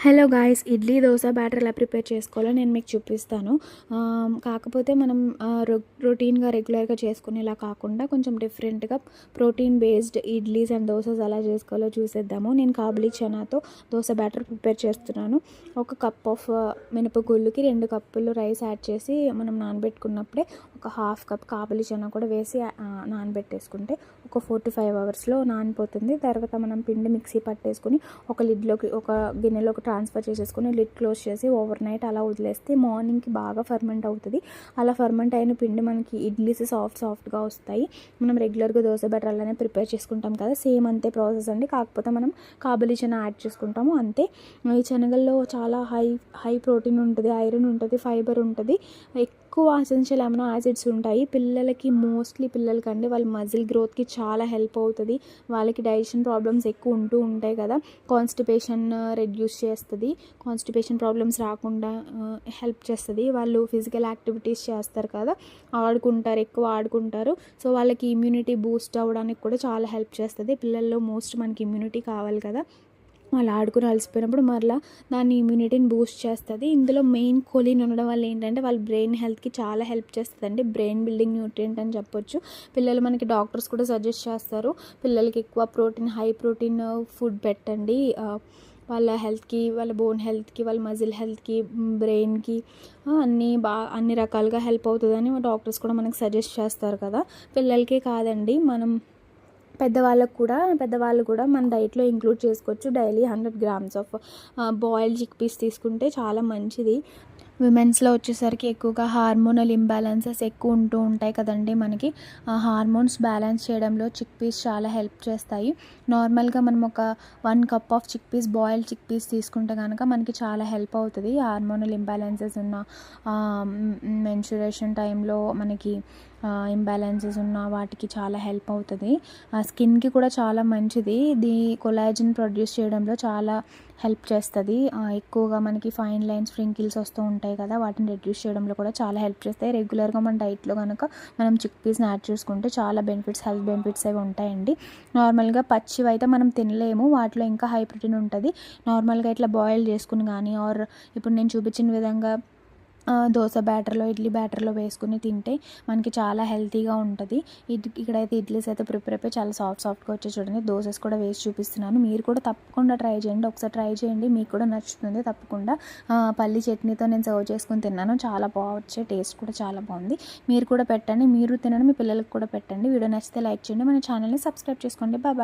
Hello guys, idli dosa batter ఎలా prepare చేసుకోవాలో నేను మీకు చూపిస్తాను. కాకపోతే మనం రొటీన్గా రెగ్యులర్గా చేసుకునేలా కాకుండా కొంచెం డిఫరెంట్గా protein based idlis and dosas ఎలా చేసుకోవాలో చూసేద్దాము. నేను కాబులి చనాతో దోశ బ్యాటర్ ప్రిపేర్ చేస్తున్నాను. 1 కప్ ఆఫ్ మినపగుళ్ళుకి 2 కప్పులు రైస్ యాడ్ చేసి మనం నానబెట్టుకున్నప్పుడే ఒక 1/2 కప్ కాబులి చనా కూడా వేసి నానబెట్టేసుకుంటే ఒక 4 to 5 అవర్స్లో నానిపోతుంది. తర్వాత మనం పిండి మిక్సీ పట్టేసుకుని ఒక గిన్నెలోకి ట్రాన్స్ఫర్ చేసేసుకుని లిడ్ క్లోజ్ చేసి ఓవర్ నైట్ అలా వదిలేస్తే మార్నింగ్కి బాగా ఫర్మెంట్ అవుతుంది. అలా ఫర్మెంట్ అయిన పిండి మనకి ఇడ్లీస్ సాఫ్ట్గా వస్తాయి. మనం రెగ్యులర్గా దోశ బ్యాటర్ అలానే ప్రిపేర్ చేసుకుంటాం కదా, సేమ్ అంతే ప్రాసెస్ అండి. కాకపోతే మనం కాబులి చనా యాడ్ చేసుకుంటాము అంతే. ఈ శనగల్లో చాలా హై ప్రోటీన్ ఉంటుంది, ఐరన్ ఉంటుంది, ఫైబర్ ఉంటుంది, ఎక్కువ ఎసెన్షియల్ అమినో యాసిడ్స్ ఉంటాయి. మోస్ట్లీ పిల్లలకండి వాళ్ళ మజిల్ గ్రోత్కి చాలా హెల్ప్ అవుతుంది. వాళ్ళకి డైజెషన్ ప్రాబ్లమ్స్ ఎక్కువ ఉంటూ ఉంటాయి కదా, కాన్స్టిపేషన్ రెడ్యూస్ చేస్తుంది, కాన్స్టిపేషన్ ప్రాబ్లమ్స్ రాకుండా హెల్ప్ చేస్తుంది. వాళ్ళు ఫిజికల్ యాక్టివిటీస్ చేస్తారు కదా, ఎక్కువ ఆడుకుంటారు. సో వాళ్ళకి ఇమ్యూనిటీ బూస్ట్ అవ్వడానికి కూడా చాలా హెల్ప్ చేస్తుంది. పిల్లల్లో మనకి ఇమ్యూనిటీ కావాలి కదా, వాళ్ళు ఆడుకుని అలసిపోయినప్పుడు మరలా దాన్ని ఇమ్యూనిటీని బూస్ట్ చేస్తుంది. ఇందులో మెయిన్ కొలిన్ ఉండడం వల్ల ఏంటంటే వాళ్ళ బ్రెయిన్ హెల్త్కి చాలా హెల్ప్ చేస్తుందండి. బ్రెయిన్ బిల్డింగ్ న్యూట్రియంట్ అని చెప్పొచ్చు. మనకి డాక్టర్స్ కూడా సజెస్ట్ చేస్తారు, పిల్లలకి ఎక్కువ హై ప్రోటీన్ ఫుడ్ పెట్టండి, వాళ్ళ హెల్త్కి, వాళ్ళ బోన్ హెల్త్కి, వాళ్ళ మజిల్ హెల్త్కి, బ్రెయిన్కి అన్ని రకాలుగా హెల్ప్ అవుతుందని డాక్టర్స్ కూడా మనకు సజెస్ట్ చేస్తారు కదా. పిల్లలకే కాదండి, పెద్దవాళ్ళు కూడా మన డైట్లో ఇంక్లూడ్ చేసుకోవచ్చు. Daily 100 grams of boiled chickpeas తీసుకుంటే చాలా మంచిది. విమెన్స్లో వచ్చేసరికి ఎక్కువగా హార్మోనల్ ఇంబ్యాలెన్సెస్ ఎక్కువ ఉంటూ ఉంటాయి కదండి. మనకి హార్మోన్స్ బ్యాలెన్స్ చేయడంలో చిక్ పీస్ చాలా హెల్ప్ చేస్తాయి. నార్మల్గా మనం ఒక 1 cup of boiled chickpeas తీసుకుంటే కనుక మనకి చాలా హెల్ప్ అవుతుంది. హార్మోనల్ ఇంబ్యాలెన్సెస్ ఉన్న, మెన్స్ట్రుయేషన్ టైంలో మనకి ఇంబ్యాలెన్సెస్ ఉన్న వాటికి చాలా హెల్ప్ అవుతుంది. స్కిన్కి కూడా చాలా మంచిది. కొలాజిన్ ప్రొడ్యూస్ చేయడంలో చాలా హెల్ప్ చేస్తుంది. ఎక్కువగా మనకి ఫైన్ లైన్స్, ఫ్రింకిల్స్ వస్తూ ఉంటాయి కదా, వాటిని రెడ్యూస్ చేయడంలో కూడా చాలా హెల్ప్ చేస్తాయి. రెగ్యులర్గా మన డైట్లో కనుక మనం చిక్ పీస్ని యాడ్ చేసుకుంటే చాలా హెల్త్ బెనిఫిట్స్ అవి ఉంటాయండి. నార్మల్గా పచ్చివి అయితే మనం తినలేము, వాటిలో ఇంకా హై ప్రోటీన్ ఉంటుంది. నార్మల్గా ఇట్లా బాయిల్ చేసుకుని కానీ, ఇప్పుడు నేను చూపించిన విధంగా దోశ బ్యాటర్లో, ఇడ్లీ బ్యాటర్లో వేసుకుని తింటే మనకి చాలా హెల్తీగా ఉంటుంది. ఇక్కడైతే ఇడ్లీస్ అయితే ప్రిపేర్ అయిపోయి చాలా సాఫ్ట్గా వచ్చి చూడండి. దోశస్ కూడా వేసి చూపిస్తున్నాను. మీరు కూడా తప్పకుండా ట్రై చేయండి. ఒకసారి ట్రై చేయండి, మీకు కూడా నచ్చుతుంది తప్పకుండా. పల్లి చట్నీతో నేను సర్వ్ చేసుకుని తిన్నాను, చాలా బాగా టేస్ట్ కూడా చాలా బాగుంది. మీరు కూడా పెట్టండి, మీరు తినండి, మీ పిల్లలకు కూడా పెట్టండి. వీడియో నచ్చితే లైక్ చేయండి, మన ఛానల్ని సబ్స్క్రైబ్ చేసుకోండి. బాయ్.